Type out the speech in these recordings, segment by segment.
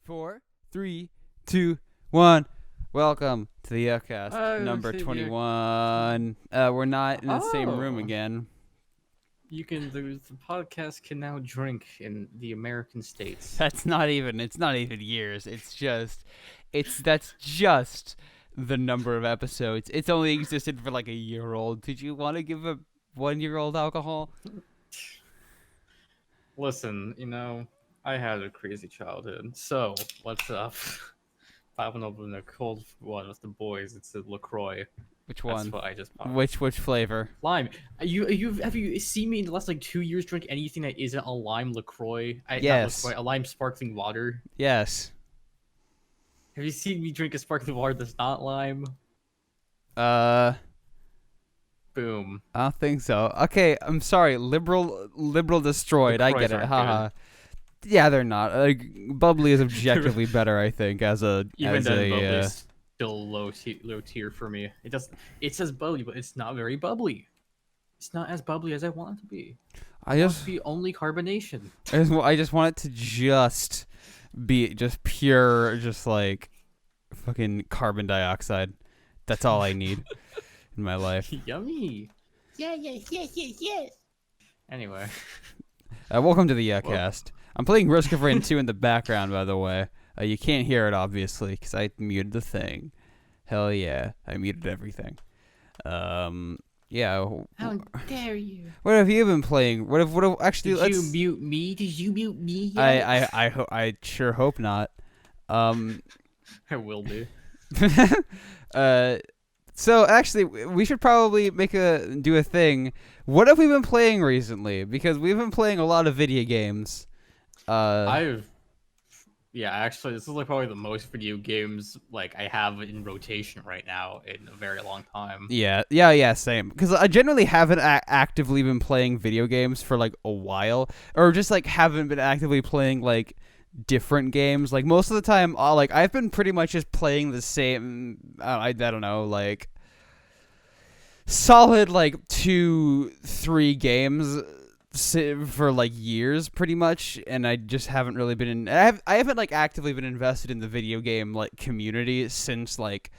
4, 3, 2, 1. Welcome to the Yuhcast number 21. We're not in the same room again. The podcast can now drink in the American states. It's not even years. That's just the number of episodes. It's only existed for like a year old. Did you want to give a 1-year-old alcohol? Listen, I had a crazy childhood. So, what's up? Popping open a cold one with the boys. It's a LaCroix. Which one? That's what I just popped. Which flavor? Lime. Have you seen me in the last 2 years drink anything that isn't a lime LaCroix? Yes. Not LaCroix, a lime sparkling water. Yes. Have you seen me drink a sparkling water that's not lime? Boom. I don't think so. Okay, I'm sorry. Liberal destroyed. I get it. Haha. Yeah, they're not. Bubbly is objectively better, I think, as a Bubbly's still low tier for me. It says bubbly, but it's not very bubbly. It's not as bubbly as I want it to be. I just be only carbonation. I just want it to just be pure, just like fucking carbon dioxide. That's all I need in my life. Yummy. Yes. Anyway. Welcome to the Yuhcast. I'm playing Risk of Rain 2 in the background, by the way. You can't hear it, obviously, because I muted the thing. Hell yeah. I muted everything. Yeah. How dare you? What have you been playing? What have actually? Did you mute me? Did you mute me? I sure hope not. I will do. So actually, we should probably do a thing. What have we been playing recently? Because we've been playing a lot of video games. Actually, this is like probably the most video games like I have in rotation right now in a very long time. Yeah, same. Because I generally haven't actively been playing video games for like a while, or just like haven't been actively playing like different games. Like most of the time, I've been pretty much just playing the same. I don't know, like solid like 2-3 games for like years pretty much, and I just haven't really been I haven't like actively been invested in the video game like community since like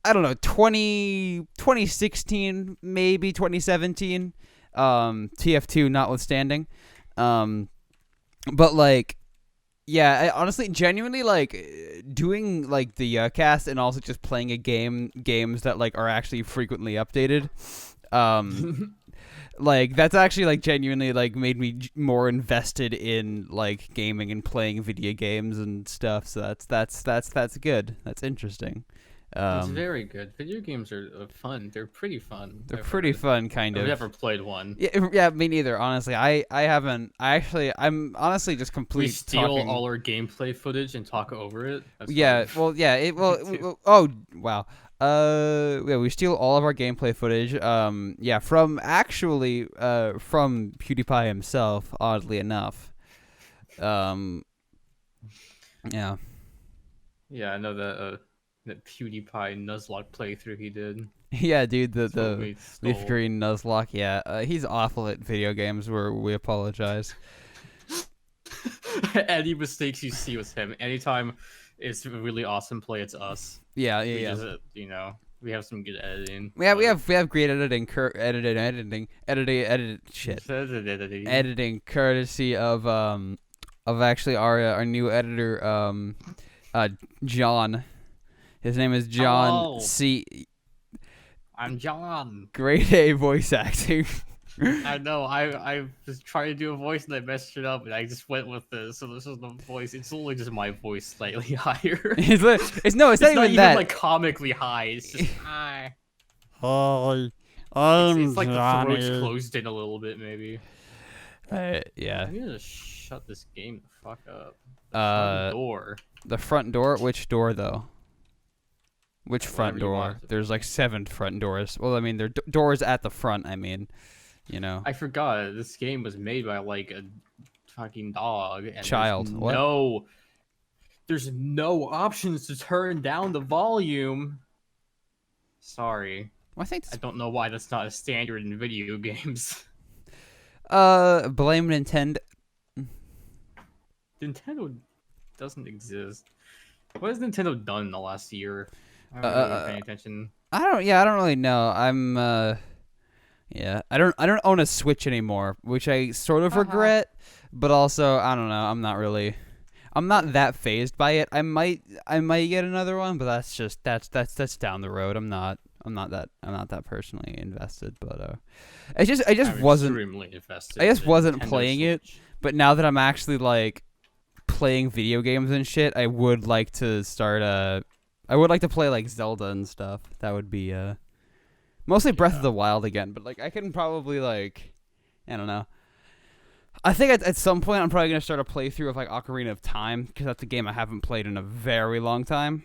I don't know 2016 maybe 2017, TF2 notwithstanding, but like yeah, I honestly genuinely like doing like the cast and also just playing games that like are actually frequently updated. Like that's actually like genuinely like made me more invested in like gaming and playing video games and stuff. So that's good. That's interesting. It's very good. Video games are fun. They're pretty fun. They're pretty fun, kind of. I've never played one. Yeah, me neither. Honestly, I haven't. I'm honestly just completely. We steal all our gameplay footage and talk over it. That's fun. Well, yeah. Oh wow. Yeah, we steal all of our gameplay footage. Yeah, from PewDiePie himself. Oddly enough. Yeah. Yeah, I know that PewDiePie Nuzlocke playthrough he did. Yeah, dude, the leaf green Nuzlocke. Yeah, he's awful at video games. We apologize. Any mistakes you see with him, anytime it's a really awesome play, it's us. Yeah. We have some good editing. Yeah, we have great editing. Editing courtesy of actually our new editor, John. His name is John. Hello. C. I'm John. Grade A voice acting. I know. I was trying to do a voice and I messed it up, and I just went with this. So this is the voice. It's only just my voice slightly higher. It's not even that. Like comically high. It's just hi. Hi. It's like Johnny. The throat's closed in a little bit, maybe. Yeah. I'm gonna shut this game the fuck up. The front door. The front door. Which door though? Which front door? There's like 7 front doors. Well, I mean, there are doors at the front. I mean, you know. I forgot this game was made by like a fucking dog. And child. There's no options to turn down the volume. Sorry. Well, I don't know why that's not a standard in video games. Blame Nintendo. Nintendo doesn't exist. What has Nintendo done in the last year? I haven't really been paying attention. I don't really know. Yeah, I don't own a Switch anymore, which I sort of regret, but also I don't know. I'm not that phased by it. I might get another one, but that's down the road. I'm not that personally invested, but I just I'm wasn't extremely invested I just in wasn't Nintendo playing it. Switch. But now that I'm actually like playing video games and shit, I would like to start I would like to play like Zelda and stuff. That would be mostly Breath of the Wild again, but like I can probably like I don't know. I think at some point I'm probably gonna start a playthrough of like Ocarina of Time because that's a game I haven't played in a very long time.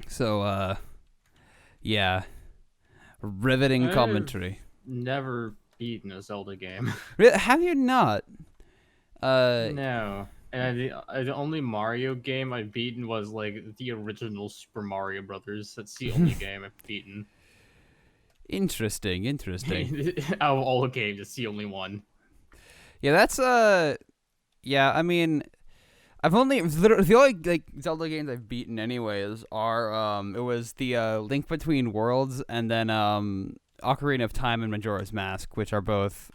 So yeah, riveting commentary. Never beaten a Zelda game. Have you not? No. And the only Mario game I've beaten was like the original Super Mario Brothers. That's the only game I've beaten. Interesting. Out of all the games, it's the only one. Yeah, that's yeah. I mean, I've only literally the only like Zelda games I've beaten anyways are it was the Link Between Worlds and then Ocarina of Time and Majora's Mask, which are both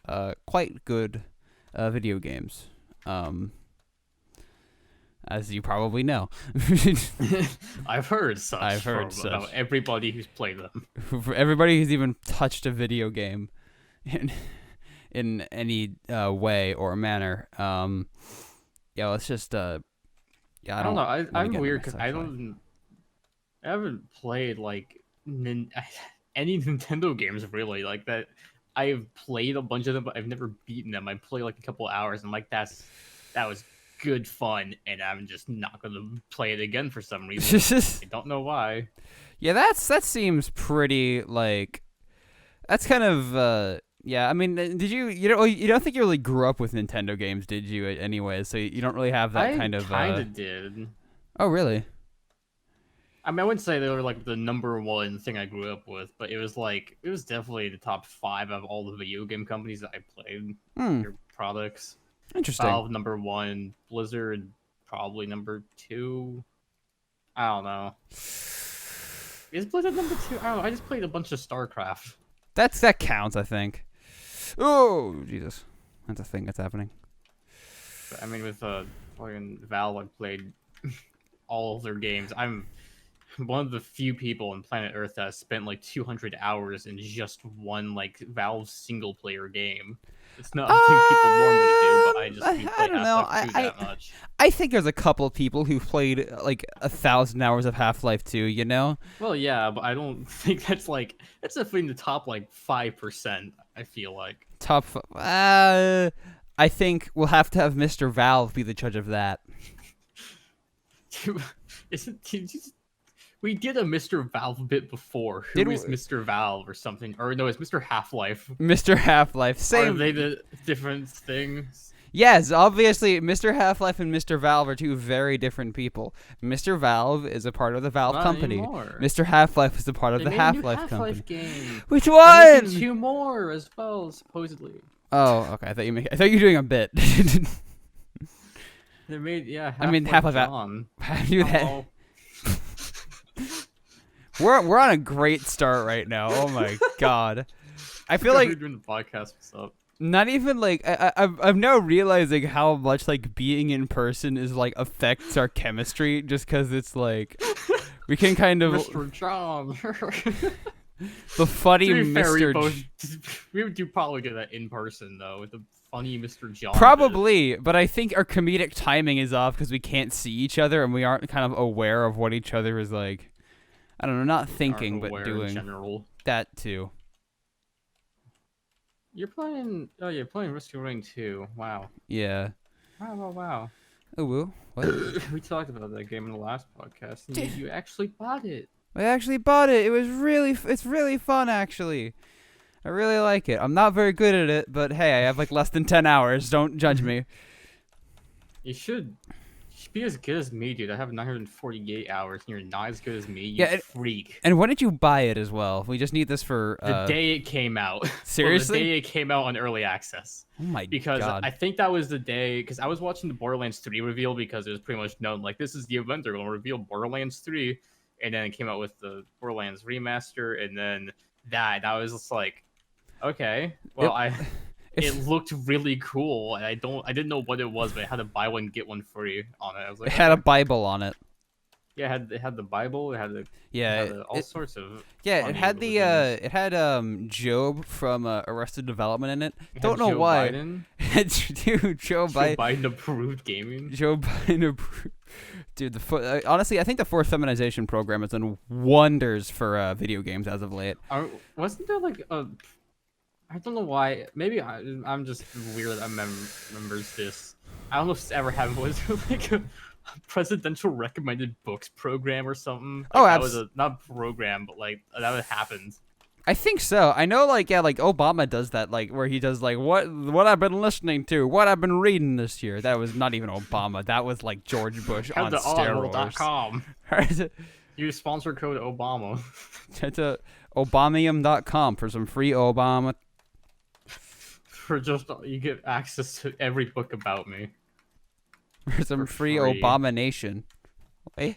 quite good video games. As you probably know. I've heard such. About everybody who's played them. For everybody who's even touched a video game in any way or manner. Yeah, let's just yeah. I don't know. I'm weird because I haven't played like any Nintendo games really like that. I've played a bunch of them, but I've never beaten them. I play like a couple hours, and I'm like, that was good fun, and I'm just not gonna play it again for some reason. I don't know why. Yeah, that seems pretty like that's kind of yeah. I mean, did you don't think you really grew up with Nintendo games, did you? Anyway, so you don't really have that kind of. I kind of did. Oh, really? I mean, I wouldn't say they were like the number one thing I grew up with, but it was definitely the top 5 of all the video game companies that I played. Their products. Interesting. Valve number 1, Blizzard probably number 2. I don't know. Is Blizzard number 2? I don't know. I just played a bunch of StarCraft. That counts, I think. Oh, Jesus. That's a thing that's happening. But, I mean, with fucking Valve, I played all of their games. I'm one of the few people on planet Earth that has spent like 200 hours in just one like Valve single player game. It's not a thing people normally do, but I just do play Half-Life 2 that much. I think there's a couple of people who've played like 1,000 hours of Half-Life 2, you know? Well, yeah, but I don't think that's definitely in the top like 5%, I feel like. Top I think we'll have to have Mr. Valve be the judge of that. We did a Mr. Valve bit before. Who is Mr. Valve or something? Or no, it's Mr. Half-Life. Mr. Half-Life. Same. Are they the different things? Yes, obviously, Mr. Half-Life and Mr. Valve are two very different people. Mr. Valve is a part of the Valve company. Anymore. Mr. Half-Life is a part of the Half-Life company. Game. Which one? 2 more as well, supposedly. Oh, okay. I thought you were doing a bit. They made Half-Life. Have you that? We're on a great start right now. Oh my god. I feel like doing the podcast. What's up? Not even like I'm now realizing how much like being in person is like affects our chemistry just because it's like we can kind of Mr. John. the funny Mr. We would do probably get that in person though with the funny Mr. John. Probably, but I think our comedic timing is off because we can't see each other and we aren't kind of aware of what each other is like. I don't know, not thinking but doing. In general. That too. You're playing Risk of Rain 2. Wow. Yeah. Wow. Oh, woo. What? We talked about that game in the last podcast. And you actually bought it. I actually bought it. It's really fun actually. I really like it. I'm not very good at it, but hey, I have like less than 10 hours. Don't judge me. You should be as good as me, dude. I have 948 hours, and you're not as good as me. You Yeah, freak. And when did you buy it as well? We just need this for The day it came out. Seriously? Well, the day it came out on early access. Oh my Because god! I think that was the day. Because I was watching the Borderlands 3 reveal because it was pretty much known like this is the event they're going to reveal Borderlands 3, and then it came out with the Borderlands remaster, and then that I was just like, okay, well it looked really cool, and I didn't know what it was, but it had a buy one get one free on it. I was like, It had a Bible on it. yeah, it had the Bible, it had all sorts of it had funny little things. it had Job from Arrested Development in it. It Don't had know Joe why. Biden. Dude, Joe Biden. Biden approved gaming. Joe Biden. Dude, honestly, I think the forced feminization program has done wonders for video games as of late. Wasn't there like a? I don't know why. Maybe I'm just weird. I remembers this. I don't know if it's ever happened. Was there like a presidential recommended books program or something? Like, that was not a program, but like that happened. I think so. I know, like Obama does that, like where he does like what I've been listening to, what I've been reading this year. That was not even Obama. That was like George Bush on steroids. Use sponsor code Obama. Head to Obamium.com for some free Obama. For just you get access to every book about me. For some free Obamination. Wait.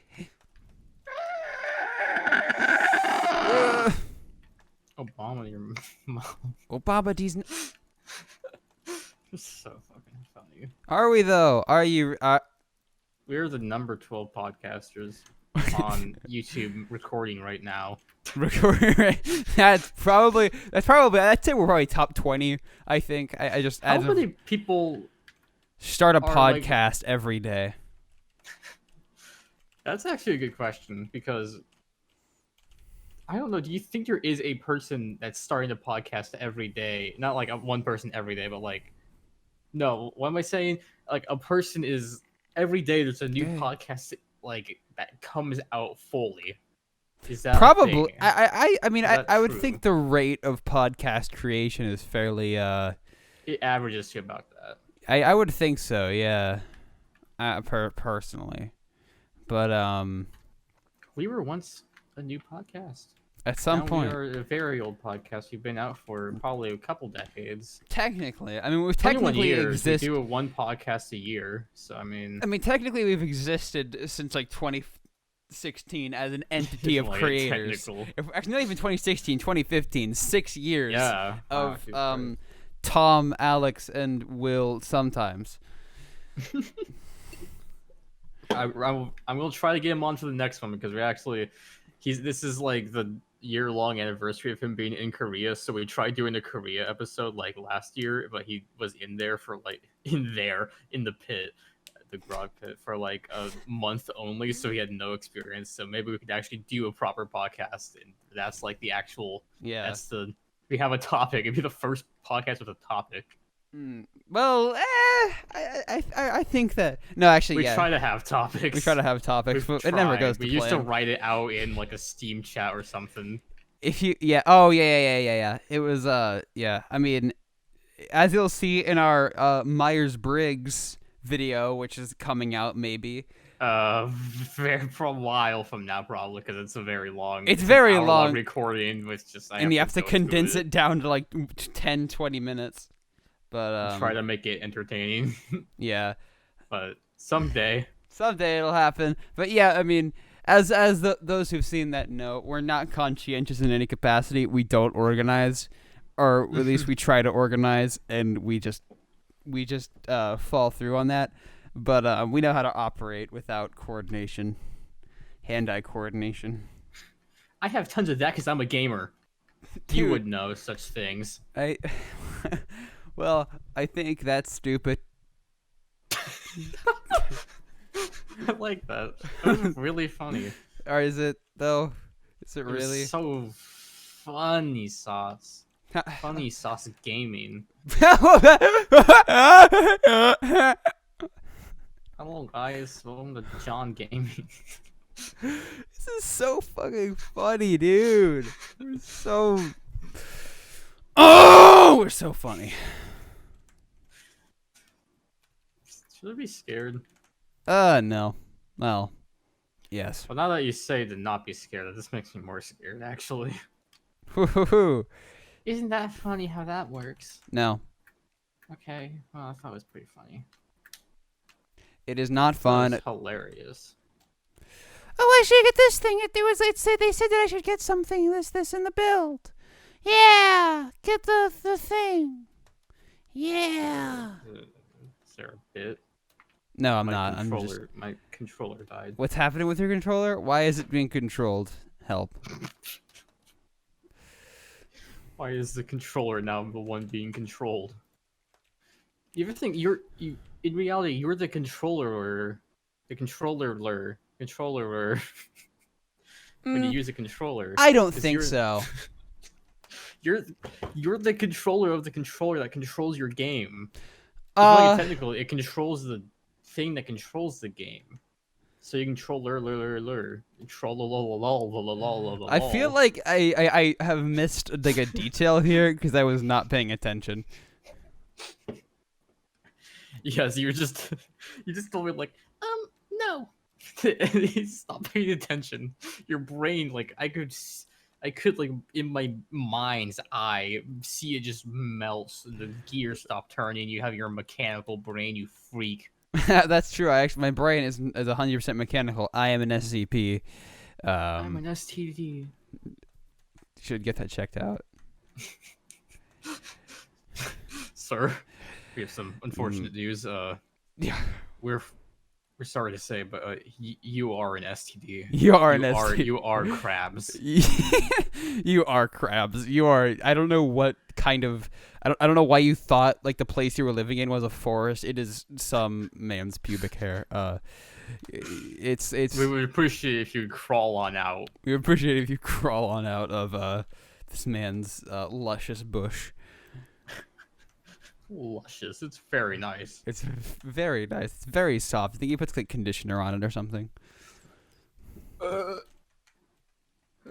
Obama, your mom. Obama, these. It's so fucking funny. Are we though? Are you? We're the number 12 podcasters on YouTube recording right now. Recording right? That's probably. I'd say we're probably top 20. I think. I just. How many people start a podcast every day? That's actually a good question because I don't know. Do you think there is a person that's starting a podcast every day? Not like one person every day, but like, no. What am I saying? Like a person is every day. There's a new podcast like that comes out fully. Is that probably? I mean, I would think the rate of podcast creation is fairly. It averages to about that. I would think so. Yeah. Personally, but we were once a new podcast. At some point. We are a very old podcast. We've been out for probably a couple decades. Technically. I mean, we've technically existed. We do one podcast a year. So, I mean, technically we've existed since like 2016 as an entity of creators. Actually, not even 2016, 2015. 6 years of Tom, Alex, and Will sometimes. I'm going to try to get him on for the next one because this is like the year-long anniversary of him being in Korea, so we tried doing a Korea episode like last year, but he was in there for like in the pit, the grog pit, for like a month only, so he had no experience. So maybe we could actually do a proper podcast, and that's like the actual we have a topic. It'd be the first podcast with a topic. Well, I think that actually we try to have topics. We try to have topics, but it never goes to plan. We used to write it out in like a Steam chat or something. It was I mean, as you'll see in our Myers-Briggs video, which is coming out maybe. For a while from now, probably, because it's a very long. It's very long recording with just. And you have to condense it down to like 10, 20 minutes. But try to make it entertaining. Yeah, but someday it'll happen. But yeah, I mean, as those who've seen that know, we're not conscientious in any capacity. We don't organize, or at least we try to organize, and we just fall through on that. But we know how to operate without coordination, hand-eye coordination. I have tons of that because I'm a gamer. Dude, you would know such things. Well, I think that's stupid. I like that. That was really funny. Or is it, though? Is it really? So funny sauce. Funny sauce gaming. Hello, guys. Welcome to John Gaming. This is so fucking funny, dude. We're so funny. Should I be scared? No. Well, yes. Well, now that you say to not be scared, this makes me more scared, actually. Isn't that funny how that works? No, Okay, well, I thought it was pretty funny. it is not That fun. was hilarious. Oh, I should get this thing. They said that I should get something. This in the build. Yeah, get the thing. Yeah. Is there a bit? No, I'm not. My controller died. What's happening with your controller? Why is it being controlled? Help. Why is the controller now the one being controlled? You ever think in reality you're the controller when you use a controller? I don't 'cause think you're- so. You're the controller of the controller that controls your game. It's technically, it controls the thing that controls the game. So you control I feel like I have missed like a detail here because I was not paying attention. Yes, you just told me like, no. You stop paying attention. Your brain, like, I could like in my mind's eye see it just melts and the gears stop turning. You have your mechanical brain, you freak. That's true. My brain is 100% mechanical. I am an SCP. I'm an STD. Should get that checked out. Sir, we have some unfortunate news. Yeah. We're sorry to say, but you are an STD. You are an STD. You are crabs. You are crabs. You are. I don't know what kind of. I don't know why you thought like the place you were living in was a forest. It is some man's pubic hair. It's. We would appreciate if you crawl on out. We would appreciate if you crawl on out of this man's luscious bush. Luscious. It's very nice. It's very nice. It's very soft. I think he puts like conditioner on it or something. Put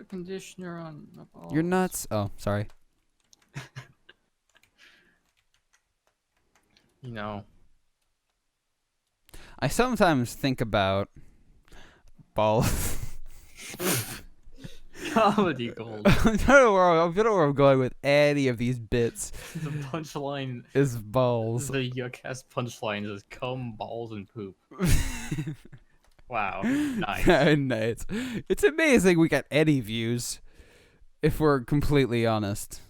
conditioner on my balls. You're nuts. Oh, sorry. You know. I sometimes think about balls. Comedy gold. I don't know where I'm going with any of these bits. The punchline Is balls. The Yuhcast punchline is cum, balls, and poop. Wow. Nice. Nice. It's amazing we got any views, if we're completely honest.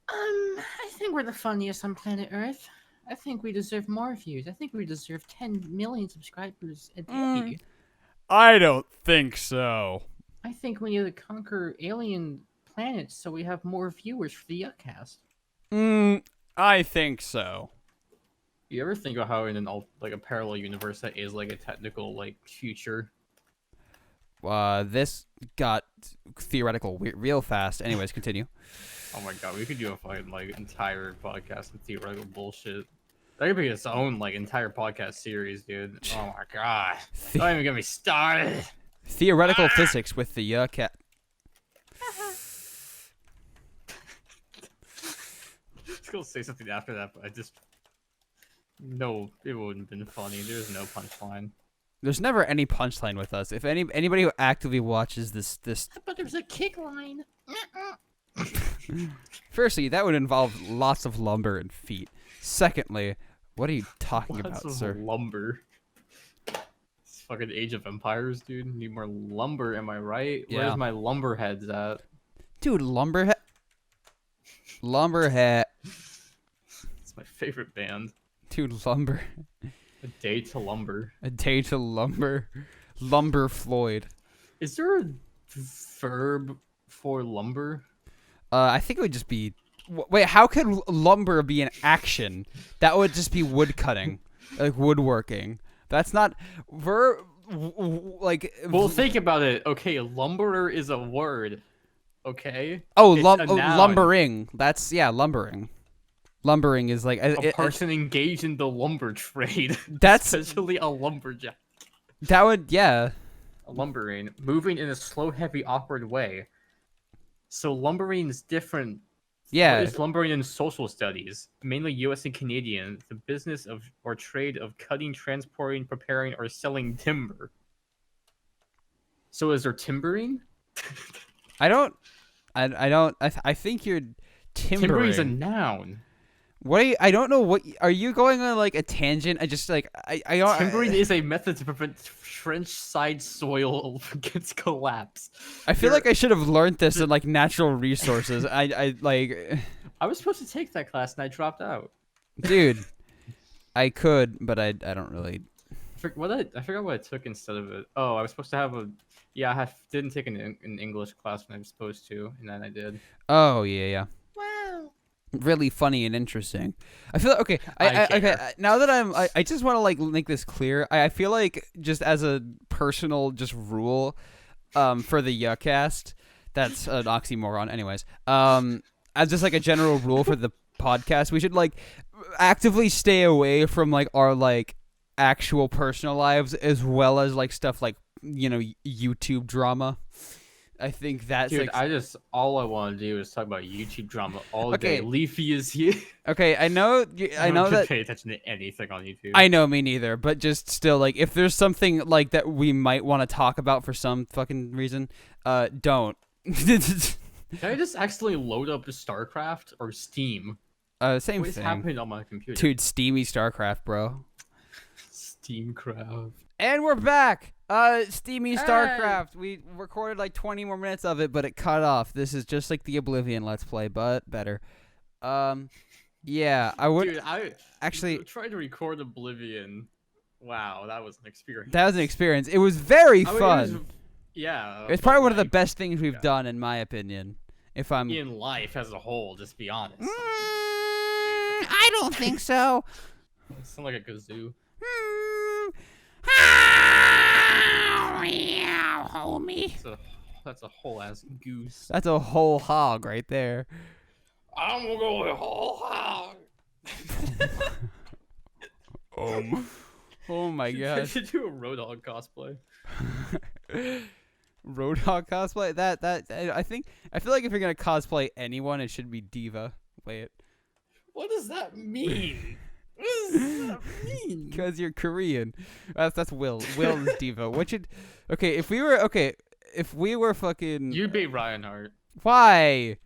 I think we're the funniest on planet Earth. I think we deserve more views. I think we deserve 10 million subscribers a day. I don't think so. I think we need to conquer alien planets so we have more viewers for the Yuhcast. I think so. You ever think about how in a parallel universe that is like a technical like future? This got theoretical real fast. Anyways, continue. Oh my god, we could do a fucking like entire podcast of theoretical bullshit. That could be its own like entire podcast series, dude. Oh my god. Don't even get me started. Theoretical physics with the cat. I was gonna say something after that, but I just no, it wouldn't have been funny. There's no punchline. There's never any punchline with us. If anybody who actively watches this, But there's a kick line. firstly, that would involve lots of lumber and feet. Secondly, what are you talking Lots about, of sir? lumber. It's fucking Age of Empires, dude. Need more lumber, am I right? Yeah. Where's my lumber heads at? Dude, lumberhead. It's my favorite band. Dude, lumber. A Day to Lumber. A day to lumber. Lumber Floyd. Is there a verb for lumber? I think it would just be. Wait, how could lumber be an action? That would just be wood cutting, like woodworking. That's not like. Well, think about it. Okay, lumberer is a word. Okay. Oh, It's a noun. lumbering. That's lumbering. Lumbering is like A person engaged in the lumber trade. That's essentially a lumberjack. that would Lumbering, moving in a slow, heavy, awkward way. So lumbering is different Yeah. What is lumbering in social studies? Mainly U.S. and Canadian. The business of or trade of cutting, transporting, preparing, or selling timber. So is there timbering? I don't. I think you're timbering. Timbering is a noun. What are you, I don't know what are you going on like a tangent? I just like I timbering is a method to prevent trench side soil against collapse. I feel like I should have learned this in like natural resources. I like. I was supposed to take that class and I dropped out. Dude, I could, but I don't really. I forgot what I took instead of it. Oh, I was supposed to have a. Yeah, didn't take an English class when I was supposed to, and then I did. Oh yeah. Wow. Really funny and interesting. I feel okay. Okay. Now that I just want to like make this clear. I feel like just as a personal just rule, for the Yuhcast, that's an oxymoron. Anyways, as just like a general rule for the podcast, we should like actively stay away from like our like actual personal lives as well as like stuff like YouTube drama. I think that's dude. like, all I want to do is talk about YouTube drama all day. Leafy is here. Okay, I know that pay attention to anything on YouTube. I know, me neither. But just still, like, if there's something like that we might want to talk about for some fucking reason, don't. Did I just accidentally load up StarCraft or Steam? Same what thing. What is happening on my computer? Dude, steamy StarCraft, bro. Steamcraft. And we're back. Steamy StarCraft. We recorded like 20 more minutes of it, but it cut off. This is just like the Oblivion Let's Play, but better. Yeah, I would. Dude, I actually tried to record Oblivion. Wow, that was an experience. That was an experience. It was very fun. Yeah. It's probably one of the best things we've done, in my opinion. If I'm in life as a whole, just be honest. I don't think so. You sound like a kazoo. Yeah, homie. That's a whole ass goose. That's a whole hog right there. I'm gonna go with whole hog. Oh my god. Should do a Roadhog cosplay. Roadhog cosplay? That I feel like if you're gonna cosplay anyone, it should be Diva. Wait. What does that mean? What does that mean? Because you're Korean. That's Will. Will is Diva. If we were fucking. You'd be Reinhardt. Why?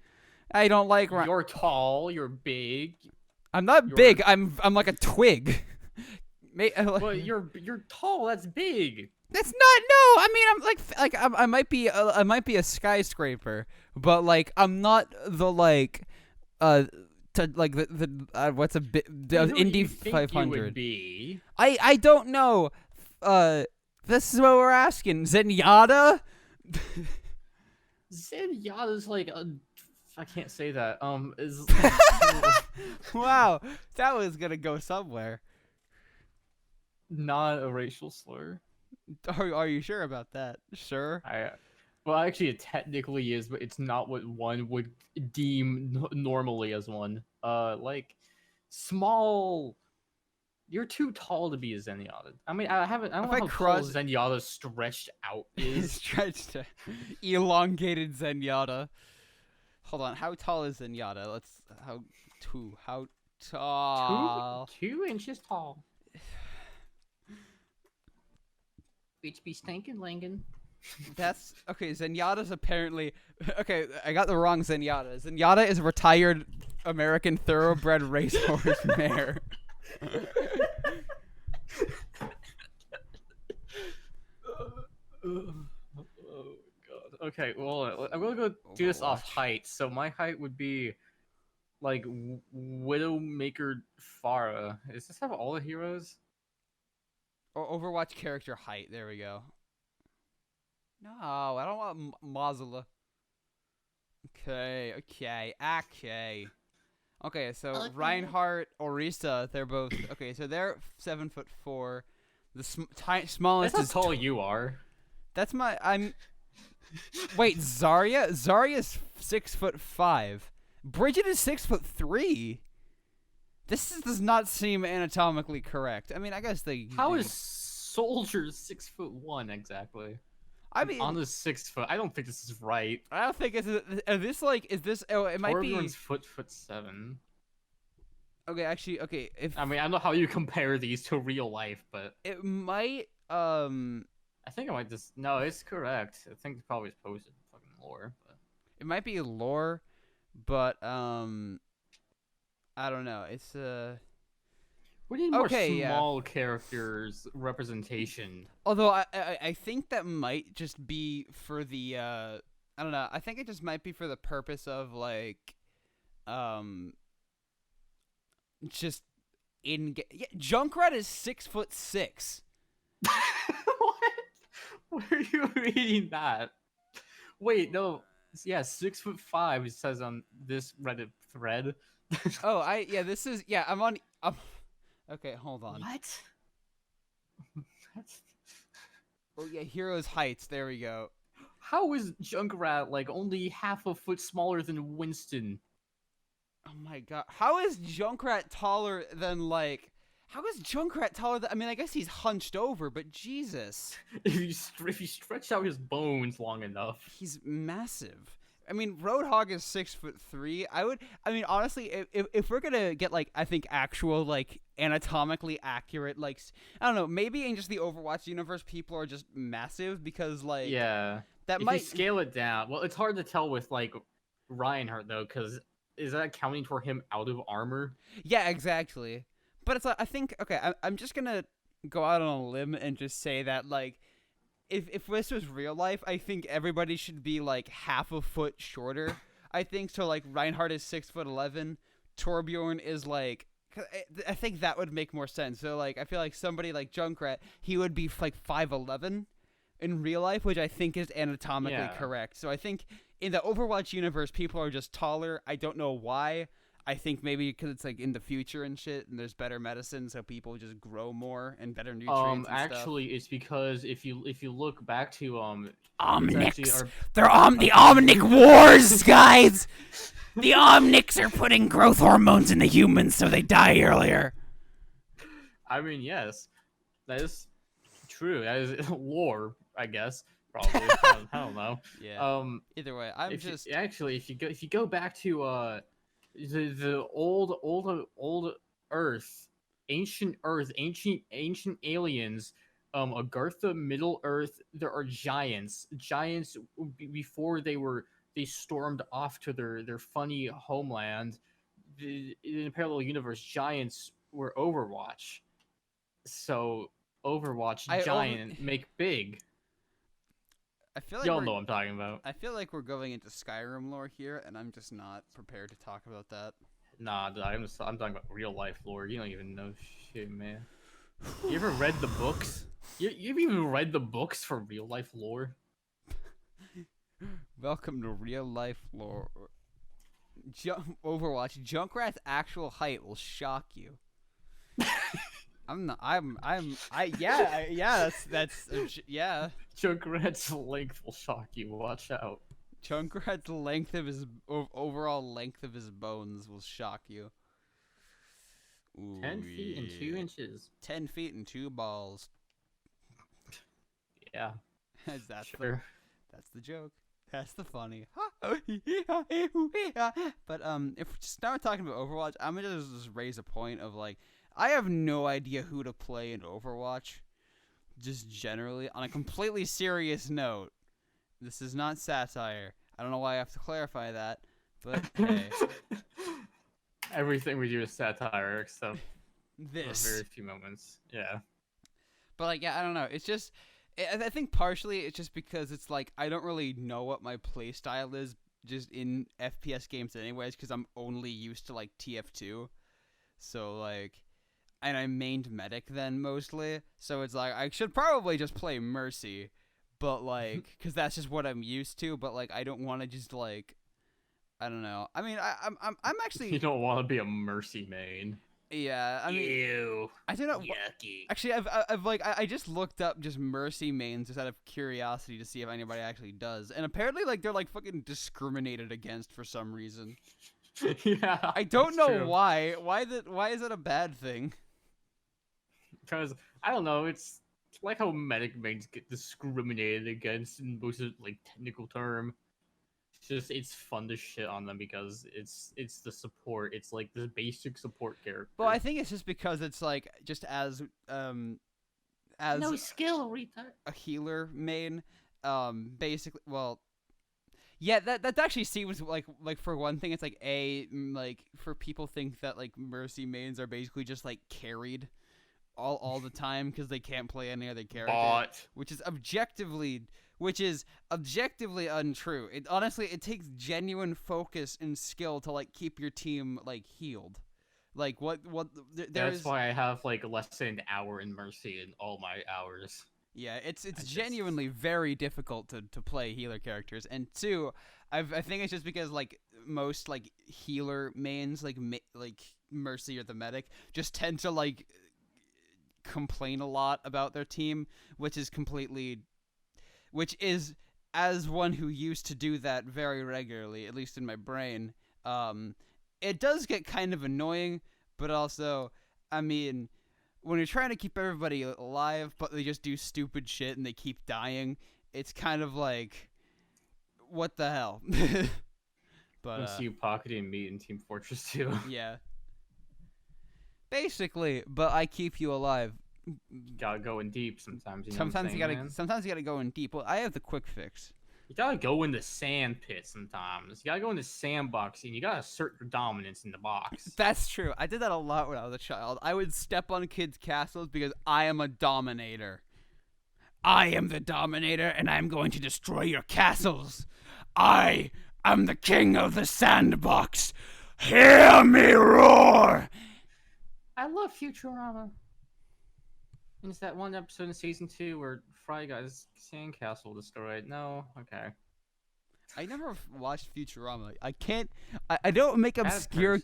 I don't like. You're tall. You're big. I'm not big. I'm like a twig. Well, you're tall. That's big. That's not. No, I mean I'm I might be a skyscraper, but like I'm not the like to like the what's a bit the Indy 500. I don't know. This is what we're asking. Zenyatta. Zenyatta's like a. I can't say that. Is. Wow, that was gonna go somewhere. Not a racial slur. Are you sure about that? Sure. Well, actually, it technically is, but it's not what one would deem normally as one. Like small. You're too tall to be a Zenyatta. I mean, I don't know how tall Zenyatta stretched out is. Stretched, elongated Zenyatta. Hold on, how tall is Zenyatta? How tall? 2 inches tall. Bitch be stinking langin'. That's okay. Zenyatta's apparently okay. I got the wrong Zenyatta. Zenyatta is a retired American thoroughbred racehorse mare. Oh god. Okay, well, I'm gonna go do this off height. So my height would be like Widowmaker Farah. Does this have all the heroes? Or Overwatch character height. There we go. No, I don't want Mozilla. Okay. Okay, so Okay. Reinhardt, Orisa, they're both okay. So they're 7'4". The smallest That's is how tall you are. That's I'm. Wait, Zarya? Zarya's 6'5". Bridget is 6'3". This does not seem anatomically correct. I mean, I guess they. How is Soldier 6'1" exactly? I mean, on the 6 foot. I don't think this is right. I don't think is this like is this? Oh, it might be. Torbjorn's foot 7. Okay, actually, okay. If I mean, I don't know how you compare these to real life, but it might. I think I might just no. It's correct. I think it's probably posted fucking lore, but it might be lore, but I don't know. It's we need more Okay, small characters representation. Although I think that might just be for the I don't know. I think it just might be for the purpose of like just yeah, Junkrat is 6'6". What? Where are you reading that? Wait, no. Yeah, 6'5". It says on this Reddit thread. Oh, this is I'm on. Okay, hold on. What? Oh yeah, Heroes Heights. There we go. How is Junkrat like only half a foot smaller than Winston? Oh my god, how is Junkrat taller than like? How is Junkrat taller than? I mean, I guess he's hunched over, but Jesus. If you stretch out his bones long enough, he's massive. I mean, Roadhog is 6'3". I mean, honestly, if we're gonna get like, I think actual like anatomically accurate, like I don't know, maybe in just the Overwatch universe, people are just massive because like yeah, that if might you scale it down. Well, it's hard to tell with like Reinhardt though, because is that counting for him out of armor? Yeah, exactly. But it's like I think okay, I'm just gonna go out on a limb and just say that like. If this was real life, I think everybody should be like half a foot shorter. I think so. Like Reinhardt is 6'11", Torbjorn is like. I think that would make more sense. So like, I feel like somebody like Junkrat, he would be like 5'11" in real life, which I think is anatomically correct. So I think in the Overwatch universe, people are just taller. I don't know why. I think maybe because it's like in the future and shit, and there's better medicine, so people just grow more and better nutrients. And actually, it's because if you look back to Omnics, they're the Omnic Wars, guys. The Omnics are putting growth hormones in the humans so they die earlier. I mean, yes, that is true. That is lore, I guess. Probably. I don't know. Yeah. Either way, if you go back to the old Earth, ancient aliens, Agartha, Middle Earth. There are giants. Giants before they stormed off to their funny homeland. In a parallel universe, giants were Overwatch. So Overwatch giant make big. I feel like y'all know what I'm talking about. I feel like we're going into Skyrim lore here, and I'm just not prepared to talk about that. Nah, I'm talking about real life lore. You don't even know shit, man. You ever read the books? You've even read the books for real life lore? Welcome to real life lore. Overwatch. Junkrat's actual height will shock you. Yeah. That's yeah. Junkrat's length will shock you. Watch out. Junkrat's length of his overall length of his bones will shock you. Ooh, 10 feet and 2 inches. 10 feet and 2 balls. Yeah. That's the joke. That's the funny. But if just now we're talking about Overwatch, I'm gonna just raise a point of like I have no idea who to play in Overwatch. Just generally, on a completely serious note. This is not satire. I don't know why I have to clarify that, but hey. Everything we do is satire, except this. For very few moments. Yeah. But like, yeah, I don't know. It's just, I think partially it's just because it's like I don't really know what my play style is just in FPS games anyways, because I'm only used to like TF2. So like, and I mained medic then mostly. So it's like I should probably just play Mercy. But like, because that's just what I'm used to. But like, I don't want to just like, I don't know. I mean, I'm actually. You don't want to be a Mercy main. Yeah, I mean, ew. I don't know. Yucky. Actually, I've like, I just looked up just Mercy mains just out of curiosity to see if anybody actually does, and apparently, like, they're like fucking discriminated against for some reason. Yeah. I don't know true. why. Why is that a bad thing? Because I don't know. It's It's like how medic mains get discriminated against in most of like technical term. It's fun to shit on them because it's the support. It's like the basic support character. Well, I think it's just because it's like just as no skill, retard. A healer main, basically. Well, yeah, that actually seems like for one thing, it's like like for people think that like Mercy mains are basically just like carried all the time because they can't play any other character, which is objectively untrue. It honestly, it takes genuine focus and skill to like keep your team like healed. Like that's why I have like less than an hour in Mercy in all my hours. Yeah, it's genuinely very difficult to play healer characters, and two, I think it's just because like most like healer mains like Mercy or the medic just tend to like complain a lot about their team, which is as one who used to do that very regularly, at least in my brain, it does get kind of annoying, but also, I mean, when you're trying to keep everybody alive, but they just do stupid shit and they keep dying, it's kind of like, what the hell? But I see you pocketing meat in Team Fortress 2. Yeah. Basically, but I keep you alive. You gotta go in deep sometimes. You know sometimes you gotta go in deep. Well, I have the quick fix. You gotta go in the sand pit sometimes. You gotta go in the sandbox and you gotta assert your dominance in the box. That's true. I did that a lot when I was a child. I would step on kids' castles because I am a dominator. I am the dominator and I'm going to destroy your castles. I am the king of the sandbox. Hear me roar! I love Futurama. And it's that one episode in season 2 where Fry got his sandcastle destroyed. No? Okay. I never watched Futurama. I can't... I don't make obscure...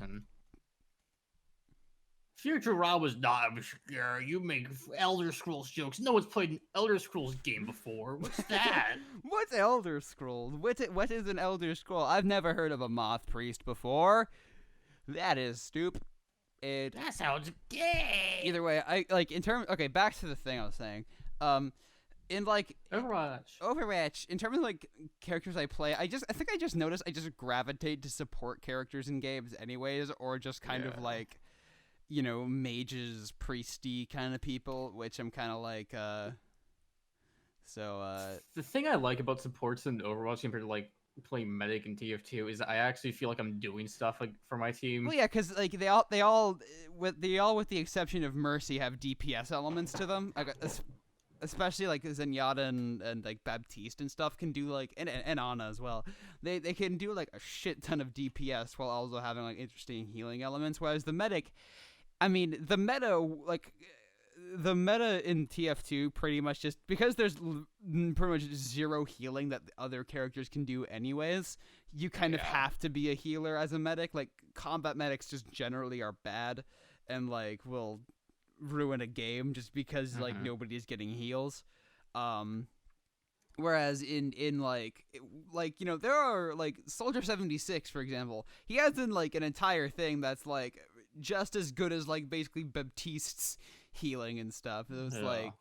Futurama was not obscure. You make Elder Scrolls jokes. No one's played an Elder Scrolls game before. What's that? What's Elder Scrolls? What is an Elder Scroll? I've never heard of a moth priest before. That is stupid. That sounds gay. Either way, I like in terms. Okay, back to the thing I was saying. In like Overwatch, in terms of like characters I play, I think I just noticed I just gravitate to support characters in games anyways, or just kind of like, you know, mages, priesty kind of people, which I'm kind of like. The thing I like about supports in Overwatch compared to like playing medic in TF2 is I actually feel like I'm doing stuff like for my team. Well, yeah, because like they all with the exception of Mercy have DPS elements to them. Like, especially like Zenyatta and like Baptiste and stuff can do like and Ana as well. They can do like a shit ton of DPS while also having like interesting healing elements. Whereas the medic, I mean, the meta in TF2 pretty much just because there's pretty much zero healing that other characters can do anyways, you kind of have to be a healer as a medic. Like combat medics just generally are bad and like will ruin a game just because like nobody's getting heals. Whereas in like you know, there are like Soldier 76 for example, he has in like an entire thing that's like just as good as like basically Baptiste's healing and stuff. It was like,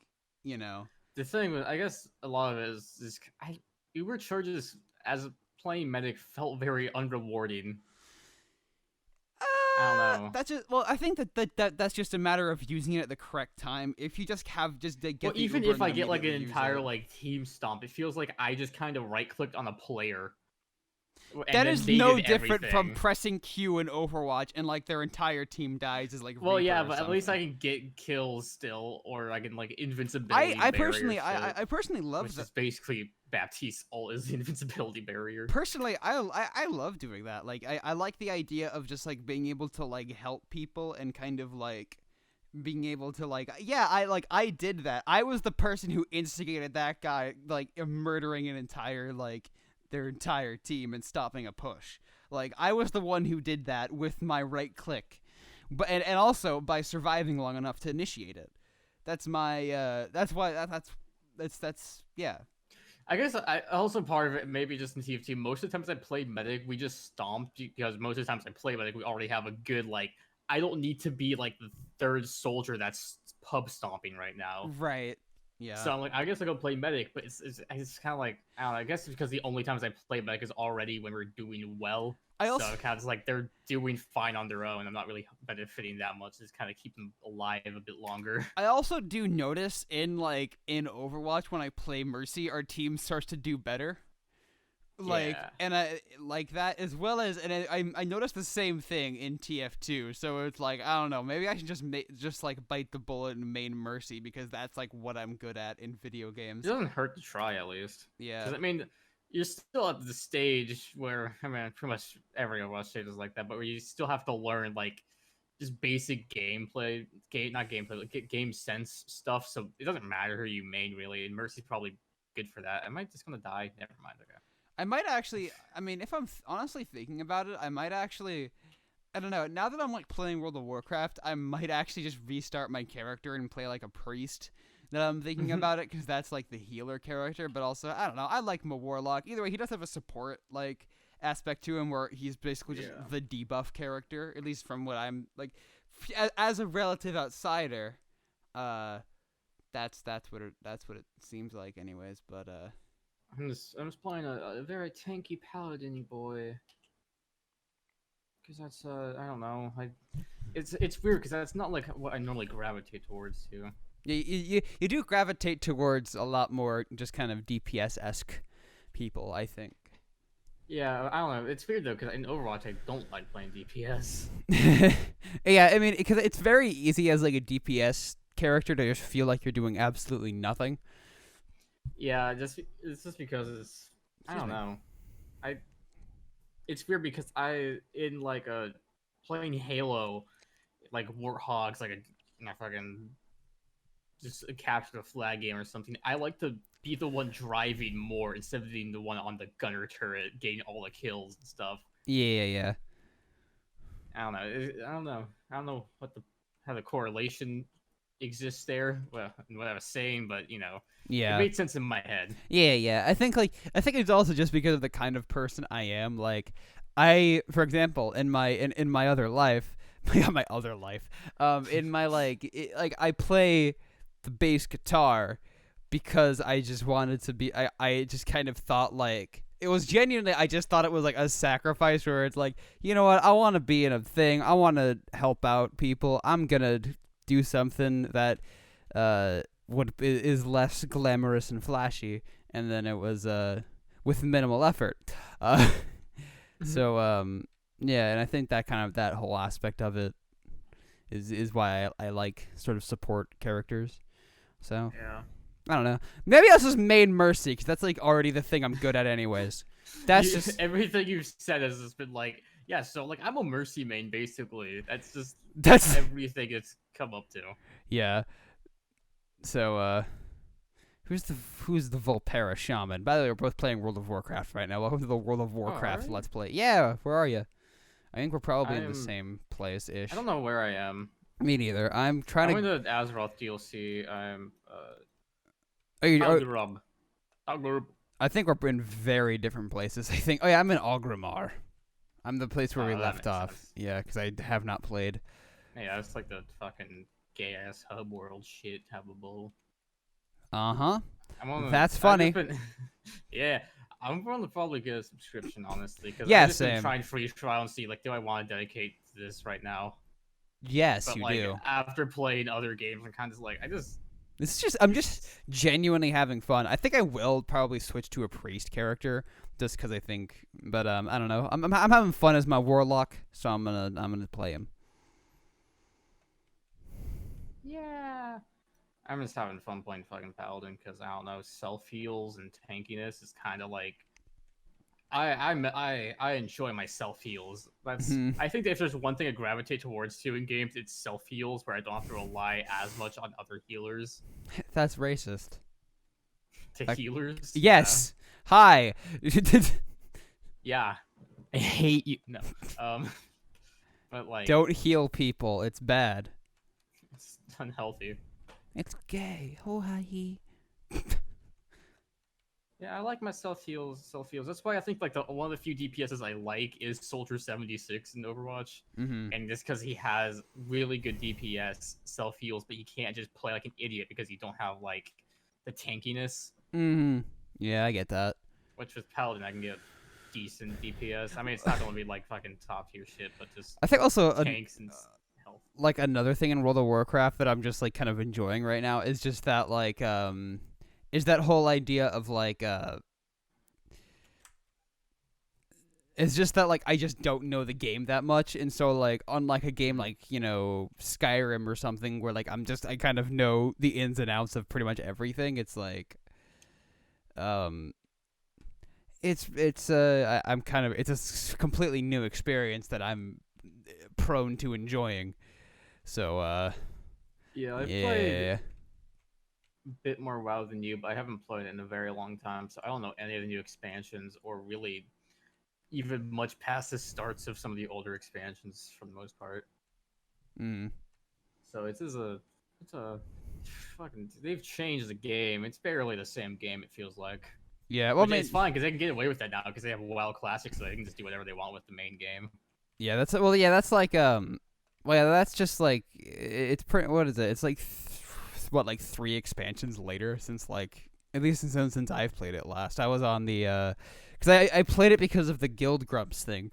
you know, the thing with I guess a lot of it is Uber charges as playing medic felt very unrewarding. I don't know. That's just I think that's just a matter of using it at the correct time. If you just have get well, even if I get like an entire like team stomp, it feels like I just kind of right clicked on a player. That is no different from pressing Q in Overwatch and like their entire team dies is like. Well, yeah, but at least I can get kills still, or I can like invincibility. I personally love which is basically Baptiste's ult is the invincibility barrier. Personally, I love doing that. Like I like the idea of just like being able to like help people and kind of like being able to like I did that. I was the person who instigated that guy like murdering an entire like. Their entire team and stopping a push. Like I was the one who did that with my right click, but and also by surviving long enough to initiate it. That's my that's yeah. I guess I also part of it maybe just in TF2. Most of the times I play medic, we just stomped because most of the times I play medic, we already have a good like. I don't need to be like the third soldier that's pub stomping right now. Right. Yeah. So I'm like, I guess I'll go play medic, but it's kind of like, I don't know, I guess it's because the only times I play medic is already when we're doing well. So kind of like they're doing fine on their own. I'm not really benefiting that much. Just kind of keep them alive a bit longer. I also do notice in Overwatch when I play Mercy, our team starts to do better. And I like that as well as, and I noticed the same thing in TF2. So it's like, I don't know, maybe I should just like bite the bullet and main Mercy because that's like what I'm good at in video games. It doesn't hurt to try at least. Yeah. Because I mean, you're still at the stage where, I mean, pretty much every Overwatch stage is like that, but where you still have to learn like just basic gameplay, game sense stuff. So it doesn't matter who you main really, and Mercy's probably good for that. Am I just gonna die? Never mind. Okay. I might actually, I mean, if I'm honestly thinking about it, I might actually, I don't know, now that I'm like playing World of Warcraft, I might actually just restart my character and play like a priest. That I'm thinking about it because that's like the healer character, but also I don't know. I like my warlock. Either way, he does have a support like aspect to him where he's basically just the debuff character. At least from what I'm like, as a relative outsider, that's what it seems like, anyways. But I'm just playing a very tanky paladin boy. Because that's I don't know, it's weird because that's not like what I normally gravitate towards too. You do gravitate towards a lot more just kind of DPS-esque people, I think. Yeah, I don't know. It's weird though because in Overwatch I don't like playing DPS. Yeah, I mean, because it's very easy as like a DPS character to just feel like you're doing absolutely nothing. Yeah, it's just because I don't know. It's weird because in like playing Halo, like Warthogs, like a fucking just a capture the flag game or something. I like to be the one driving more instead of being the one on the gunner turret getting all the kills and stuff. Yeah. I don't know. I don't know how the correlation exists there. Well, what I was saying, but you know, it made sense in my head. Yeah. I think it's also just because of the kind of person I am. Like, for example, in my other life, my other life, in my I play the bass guitar because I just wanted to be. I just kind of thought like. It was genuinely, I just thought it was like a sacrifice where it's like, you know what, I want to be in a thing. I want to help out people. I'm going to do something that is less glamorous and flashy. And then it was with minimal effort. So, yeah, and I think that that whole aspect of it is why I like sort of support characters. So, yeah. I don't know. Maybe I'll just main Mercy because that's like already the thing I'm good at anyways. That's just everything you've said has just been like, yeah. So like I'm a Mercy main basically. That's everything it's come up to. Yeah. So who's the Volpera shaman? By the way, we're both playing World of Warcraft right now. Welcome to the World of Warcraft Let's Play. Yeah, where are you? I think we're probably in the same place ish. I don't know where I am. Me neither. I'm to the Azeroth DLC. I'm Agrub. I think we're in very different places. I think. Oh yeah, I'm in Orgrimmar. I'm the place where we left off. Sense. Yeah, because I have not played. Yeah, it's like the fucking gay ass hub world shit. Have a bowl. That's funny. Yeah, I'm gonna probably get a subscription honestly because yeah, I'm just same. Trying free trial and see like, do I want to dedicate to this right now? Yes, but, you like, do. After playing other games, I'm kind of like, I'm just genuinely having fun. I think I will probably switch to a priest character just because I think, but I don't know. I'm having fun as my warlock, so I'm gonna play him. Yeah, I'm just having fun playing fucking paladin because I don't know, self heals and tankiness is kind of like. I enjoy my self heals. That's I think that if there's one thing I gravitate towards too in games, it's self heals where I don't have to rely as much on other healers. That's racist. Healers? Yes. Yeah. Hi. Yeah. I hate you. No. But like. Don't heal people. It's bad. It's unhealthy. It's gay. Oh hi. Yeah, I like my self heals. That's why I think like one of the few DPSs I like is Soldier 76 in Overwatch, and just because he has really good DPS self heals, but you can't just play like an idiot because you don't have like the tankiness. Yeah, I get that. Which with Paladin, I can get decent DPS. I mean, it's not going to be like fucking top tier shit, but just I think also tanks and health. Like another thing in World of Warcraft that I'm just like kind of enjoying right now is just that like is that whole idea of like it's just that like I just don't know the game that much, and so like unlike a game like, you know, Skyrim or something where like I kind of know the ins and outs of pretty much everything. It's like I'm kind of it's a completely new experience that I'm prone to enjoying. So yeah, I played a bit more WoW than you, but I haven't played it in a very long time, so I don't know any of the new expansions or really even much past the starts of some of the older expansions for the most part. So it's a fucking, they've changed the game. It's barely the same game, it feels like. Yeah, well, it's fine because they can get away with that now because they have WoW Classic, so they can just do whatever they want with the main game. Yeah, that's like well, yeah, that's just like it's pretty. What is it? It's like like 3 expansions later since like at least since I've played it last. I was on the because I played it because of the Guild Grumps thing,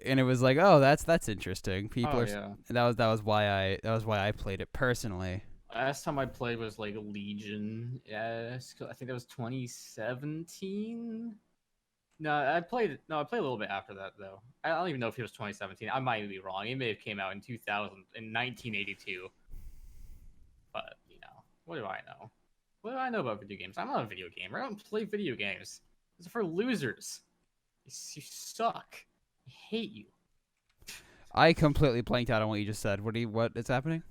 and it was like, oh, that's interesting. People that was why I played it personally. Last time I played was like Legion. Yes, I think that was 2017. No, I played a little bit after that though. I don't even know if it was 2017. I might be wrong. It may have came out in 1982. But you know, what do I know? What do I know about video games? I'm not a video gamer. I don't play video games. These are for losers. You suck. I hate you. I completely blanked out on what you just said. What is happening?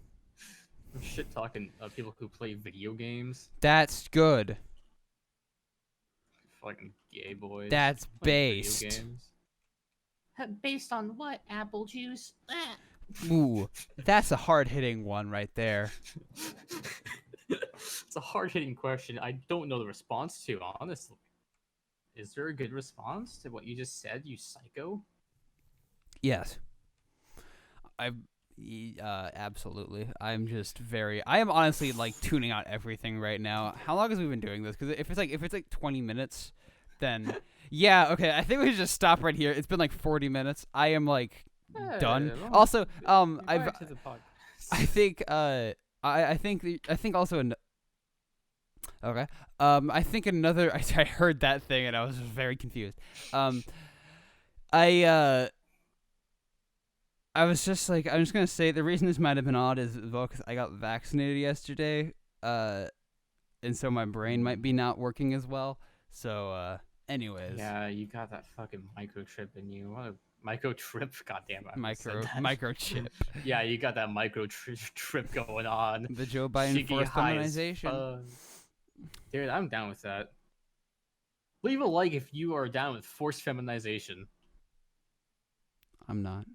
I'm shit talking people who play video games. That's good. Fucking gay boys. That's based. Video games. Based on what? Apple juice? Ooh, that's a hard-hitting one right there. It's a hard-hitting question. I don't know the response to, honestly. Is there a good response to what you just said, you psycho? Yes. Absolutely. I am honestly like tuning out everything right now. How long has we been doing this? Because if it's like 20 minutes, then yeah, okay. I think we should just stop right here. It's been like 40 minutes. I am like done. Also, I think also okay. I think another. I heard that thing and I was just very confused. I was just like, I'm just gonna say the reason this might have been odd is well because I got vaccinated yesterday, and so my brain might be not working as well. So, anyways. Yeah, you got that fucking microchip in you. What a microchip? Goddamn it! Microchip. Yeah, you got that microchip going on. The Joe Biden forced feminization. Dude, I'm down with that. Leave a like if you are down with forced feminization. I'm not.